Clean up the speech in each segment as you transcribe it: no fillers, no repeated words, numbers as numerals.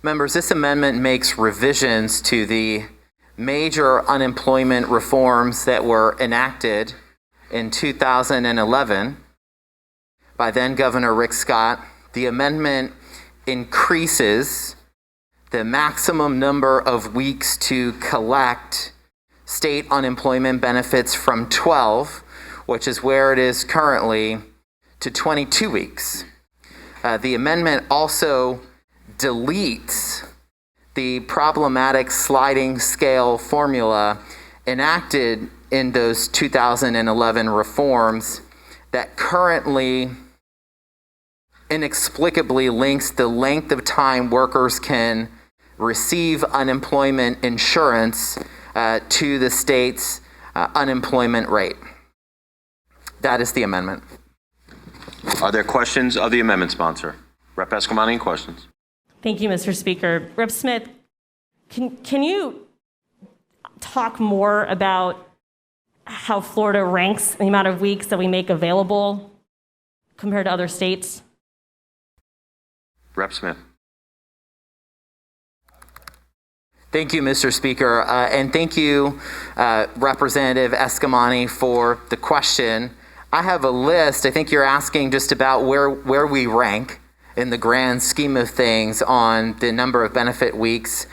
Members, this amendment makes revisions to the major unemployment reforms that were enacted in 2011 by then Governor Rick Scott. The amendment increases the maximum number of weeks to collect state unemployment benefits from 12, which is where it is currently, to 22 weeks. The amendment also deletes the problematic sliding scale formula enacted in those 2011 reforms that currently inexplicably links the length of time workers can receive unemployment insurance to the state's unemployment rate. That is the amendment. Are there questions of the amendment sponsor? Rep. Escamani, any questions? Thank you, Mr. Speaker. Rep. Smith, can you talk more about how Florida ranks in the amount of weeks that we make available compared to other states? Rep. Smith. Thank you, Mr. Speaker, and thank you, Representative Escamani, for the question. I have a list. I think you're asking just about where we rank in the grand scheme of things on the number of benefit weeks.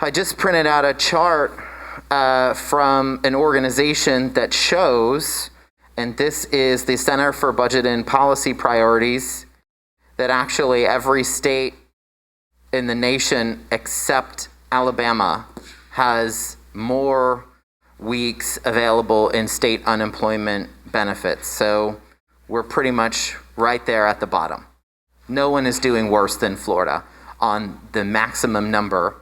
I just printed out a chart from an organization that shows, and this is the Center for Budget and Policy Priorities, that actually every state in the nation except Alabama has more weeks available in state unemployment benefits. So we're pretty much right there at the bottom. No one is doing worse than Florida on the maximum number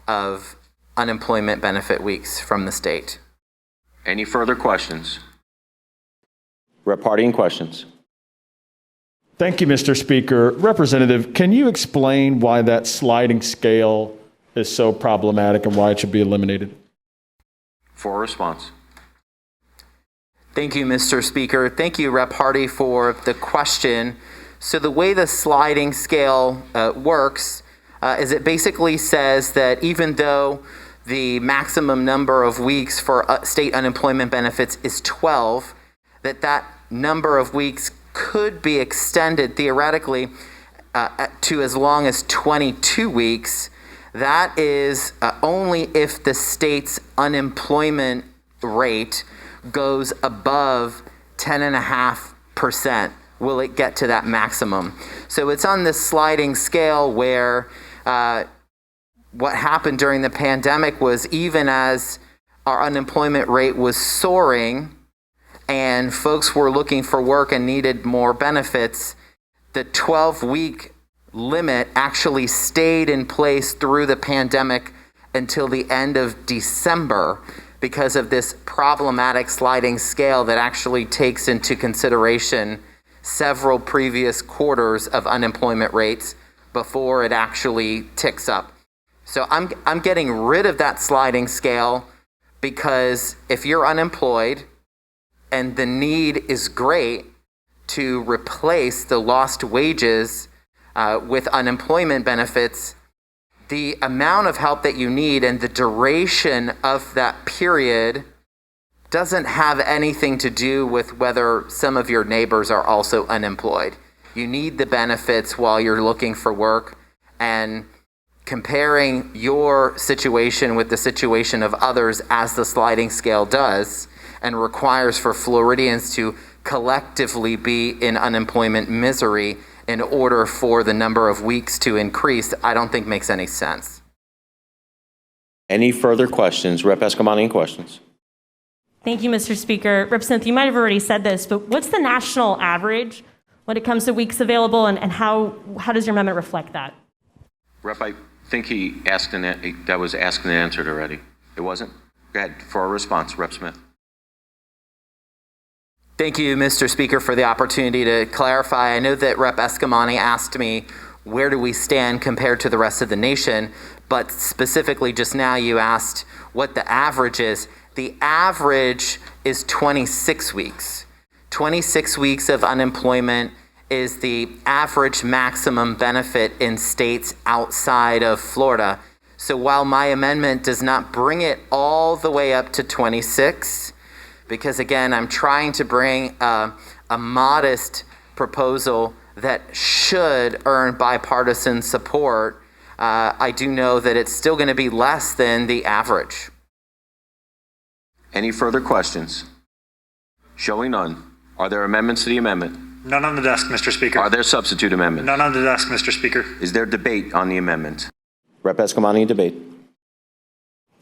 of unemployment benefit weeks from the state. Any further questions? Rep. Harding, questions? Thank you, Mr. Speaker. Representative, can you explain why that sliding scale is so problematic and why it should be eliminated? For a response. Thank you, Mr. Speaker. Thank you, Rep. Hardy, for the question. So the way the sliding scale works is it basically says that even though the maximum number of weeks for state unemployment benefits is 12, that number of weeks could be extended theoretically to as long as 22 weeks. That is only if the state's unemployment rate goes above 10.5% will it get to that maximum. So it's on this sliding scale where what happened during the pandemic was even as our unemployment rate was soaring and folks were looking for work and needed more benefits, the 12-week limit actually stayed in place through the pandemic until the end of December because of this problematic sliding scale that actually takes into consideration several previous quarters of unemployment rates before it actually ticks up. So I'm getting rid of that sliding scale because if you're unemployed and the need is great to replace the lost wages with unemployment benefits, the amount of help that you need and the duration of that period doesn't have anything to do with whether some of your neighbors are also unemployed. You need the benefits while you're looking for work, and comparing your situation with the situation of others as the sliding scale does and requires for Floridians to collectively be in unemployment misery in order for the number of weeks to increase, I don't think makes any sense. Any further questions? Rep. Escamani, any questions? Thank you, Mr. Speaker. Rep. Smith, you might have already said this, but what's the national average when it comes to weeks available, and how does your amendment reflect that? Rep, I think he asked that was asked and answered already. It wasn't? Go ahead for a response, Rep. Smith. Thank you, Mr. Speaker, for the opportunity to clarify. I know that Rep. Escamani asked me, where do we stand compared to the rest of the nation? But specifically just now you asked what the average is. The average is 26 weeks. 26 weeks of unemployment is the average maximum benefit in states outside of Florida. So while my amendment does not bring it all the way up to 26, because again, I'm trying to bring a modest proposal that should earn bipartisan support, I do know that it's still going to be less than the average. Any further questions? Showing none. Are there amendments to the amendment? None on the desk, Mr. Speaker. Are there substitute amendments? None on the desk, Mr. Speaker. Is there debate on the amendment? Rep. Escamani, debate.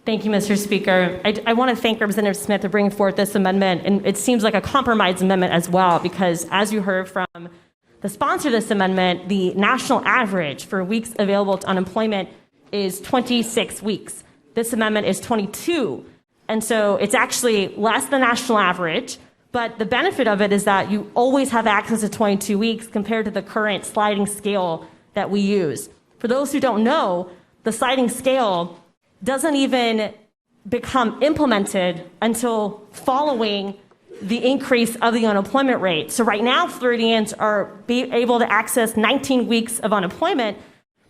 Thank you, Mr. Speaker. I want to thank Representative Smith for bringing forth this amendment, and it seems like a compromise amendment as well, because as you heard from the sponsor of this amendment, the national average for weeks available to unemployment is 26 weeks. This amendment is 22, and so it's actually less than national average, but the benefit of it is that you always have access to 22 weeks compared to the current sliding scale that we use. For those who don't know, the sliding scale doesn't even become implemented until following the increase of the unemployment rate. So right now, Floridians are able to access 19 weeks of unemployment,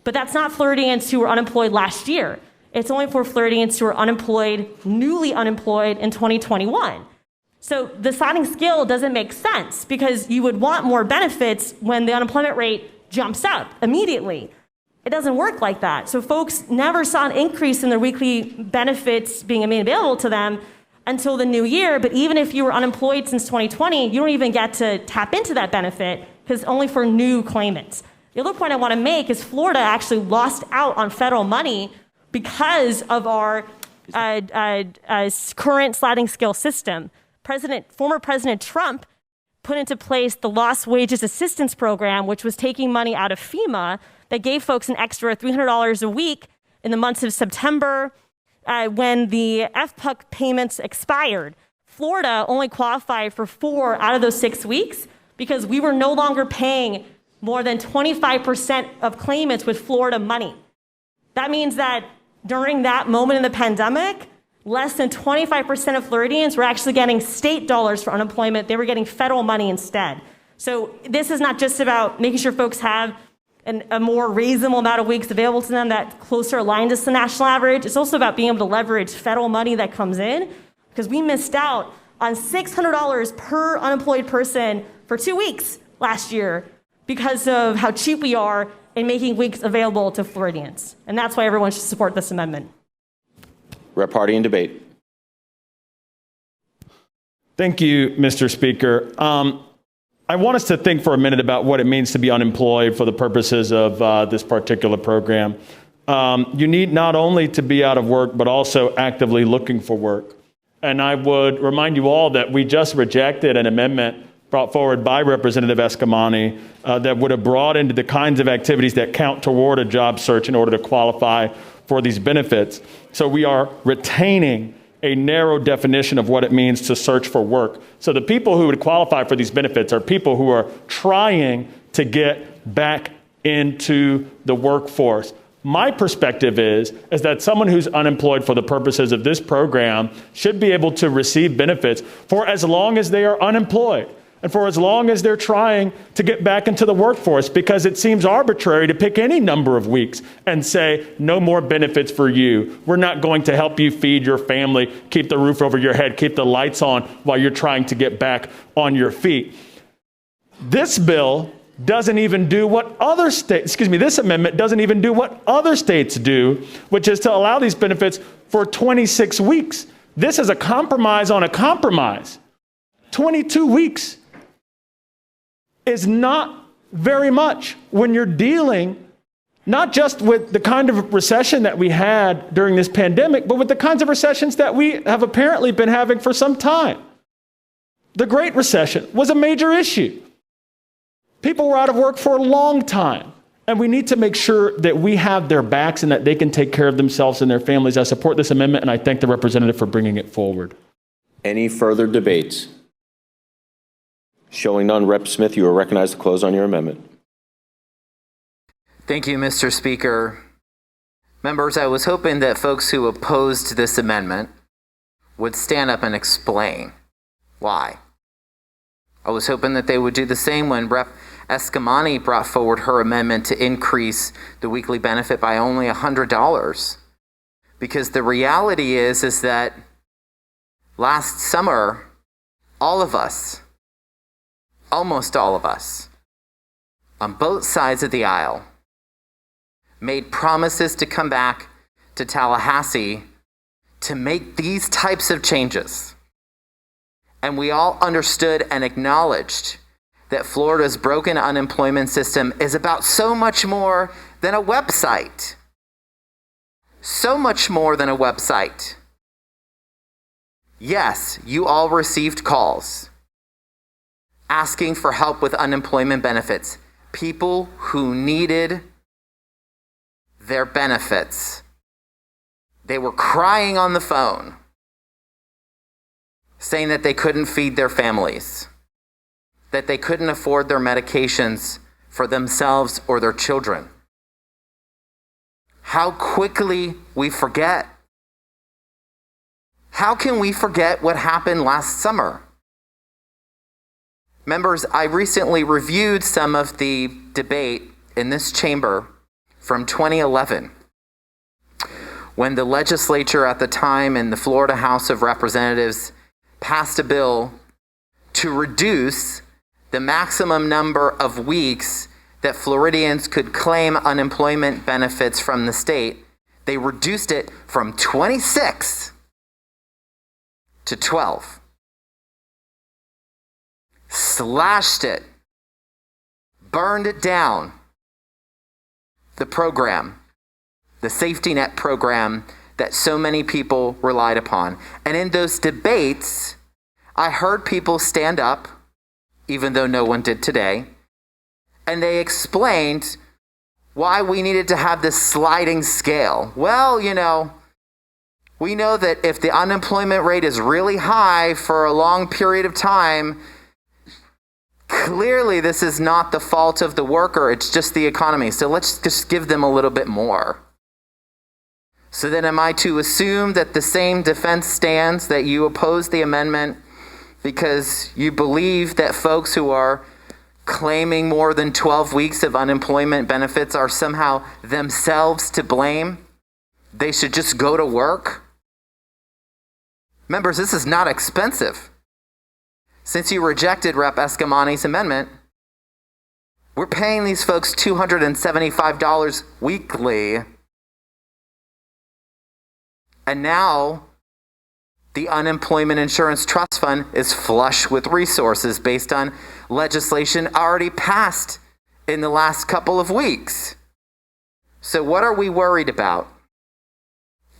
but that's not Floridians who were unemployed last year. It's only for Floridians who are unemployed, newly unemployed in 2021. So the sliding scale doesn't make sense because you would want more benefits when the unemployment rate jumps up immediately. It doesn't work like that. So folks never saw an increase in their weekly benefits being made available to them until the new year. But even if you were unemployed since 2020, you don't even get to tap into that benefit because it's only for new claimants. The other point I want to make is Florida actually lost out on federal money because of our current sliding scale system. Former President Trump put into place the Lost Wages Assistance Program, which was taking money out of FEMA that gave folks an extra $300 a week in the months of September when the FPUC payments expired. Florida only qualified for 4 out of those 6 weeks because we were no longer paying more than 25% of claimants with Florida money. That means that during that moment in the pandemic, less than 25% of Floridians were actually getting state dollars for unemployment. They were getting federal money instead. So this is not just about making sure folks have a more reasonable amount of weeks available to them that closer aligns to the national average. It's also about being able to leverage federal money that comes in because we missed out on $600 per unemployed person for 2 weeks last year because of how cheap we are in making weeks available to Floridians. And that's why everyone should support this amendment. Rep. Hardy in debate. Thank you, Mr. Speaker. I want us to think for a minute about what it means to be unemployed for the purposes of this particular program. You need not only to be out of work, but also actively looking for work. And I would remind you all that we just rejected an amendment brought forward by Representative Escamani that would have brought into the kinds of activities that count toward a job search in order to qualify for these benefits. So we are retaining a narrow definition of what it means to search for work. So the people who would qualify for these benefits are people who are trying to get back into the workforce. My perspective is that someone who's unemployed for the purposes of this program should be able to receive benefits for as long as they are unemployed and for as long as they're trying to get back into the workforce, because it seems arbitrary to pick any number of weeks and say, no more benefits for you. We're not going to help you feed your family, keep the roof over your head, keep the lights on while you're trying to get back on your feet. This bill doesn't even do what other states, this amendment doesn't even do what other states do, which is to allow these benefits for 26 weeks. This is a compromise on a compromise. 22 weeks is not very much when you're dealing not just with the kind of recession that we had during this pandemic, but with the kinds of recessions that we have apparently been having for some time. The Great Recession was a major issue. People were out of work for a long time, and we need to make sure that we have their backs and that they can take care of themselves and their families. I support this amendment, and I thank the representative for bringing it forward. Any further debates? Showing none, Rep. Smith, you are recognized to close on your amendment. Thank you, Mr. Speaker. Members, I was hoping that folks who opposed this amendment would stand up and explain why. I was hoping that they would do the same when Rep. Escamani brought forward her amendment to increase the weekly benefit by only $100. Because the reality is that last summer, all of us, almost all of us, on both sides of the aisle, made promises to come back to Tallahassee to make these types of changes. And we all understood and acknowledged that Florida's broken unemployment system is about so much more than a website. So much more than a website. Yes, you all received calls asking for help with unemployment benefits. People who needed their benefits. They were crying on the phone, saying that they couldn't feed their families, that they couldn't afford their medications for themselves or their children. How quickly we forget. How can we forget what happened last summer? Members, I recently reviewed some of the debate in this chamber from 2011, when the legislature at the time in the Florida House of Representatives passed a bill to reduce the maximum number of weeks that Floridians could claim unemployment benefits from the state. They reduced it from 26 to 12. Slashed it. Burned it down. The program, the safety net program that so many people relied upon. And in those debates, I heard people stand up, even though no one did today, and they explained why we needed to have this sliding scale. Well, we know that if the unemployment rate is really high for a long period of time, clearly this is not the fault of the worker, it's just the economy. So let's just give them a little bit more. So then am I to assume that the same defense stands, that you oppose the amendment because you believe that folks who are claiming more than 12 weeks of unemployment benefits are somehow themselves to blame? They should just go to work? Members, this is not expensive. Since you rejected Rep. Escamani's amendment, we're paying these folks $275 weekly. And now the Unemployment Insurance Trust Fund is flush with resources based on legislation already passed in the last couple of weeks. So what are we worried about?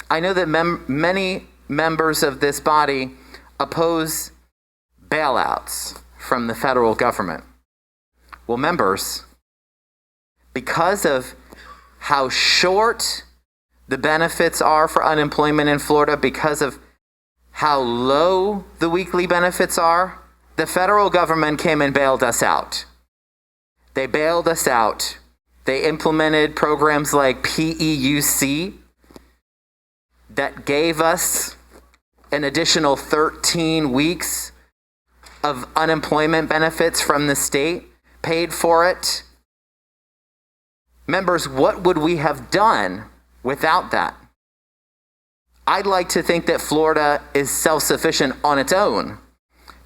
I know that many members of this body oppose bailouts from the federal government. Well, members, because of how short the benefits are for unemployment in Florida, because of how low the weekly benefits are, the federal government came and bailed us out. They bailed us out. They implemented programs like PEUC that gave us an additional 13 weeks of unemployment benefits from the state, paid for it. Members, what would we have done without that? I'd like to think that Florida is self-sufficient on its own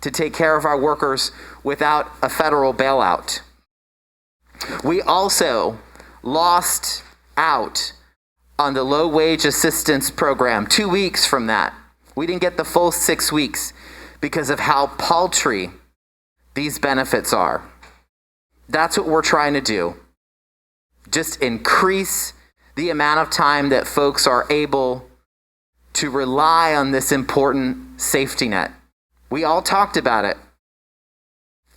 to take care of our workers without a federal bailout. We also lost out on the low wage assistance program 2 weeks from that. We didn't get the full 6 weeks because of how paltry these benefits are. That's what we're trying to do. Just increase the amount of time that folks are able to rely on this important safety net. We all talked about it.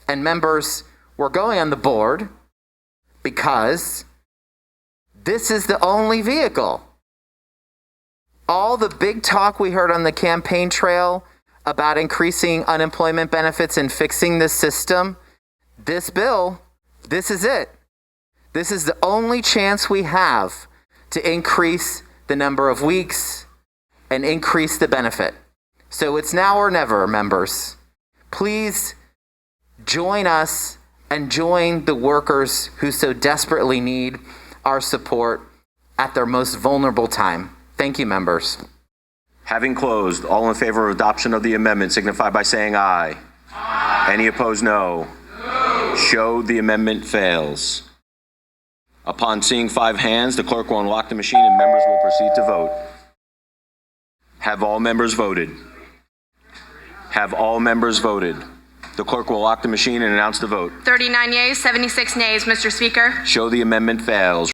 And members, we're going on the board because this is the only vehicle. All the big talk we heard on the campaign trail about increasing unemployment benefits and fixing the system, this bill, this is it. This is the only chance we have to increase the number of weeks and increase the benefit. So it's now or never, members. Please join us and join the workers who so desperately need our support at their most vulnerable time. Thank you, members. Having closed, all in favor of adoption of the amendment signify by saying aye. Aye. Any opposed, no. No. Show the amendment fails. Upon seeing 5 hands, the clerk will unlock the machine and members will proceed to vote. Have all members voted? Have all members voted? The clerk will lock the machine and announce the vote. 39 yeas, 76 nays, Mr. Speaker. Show the amendment fails.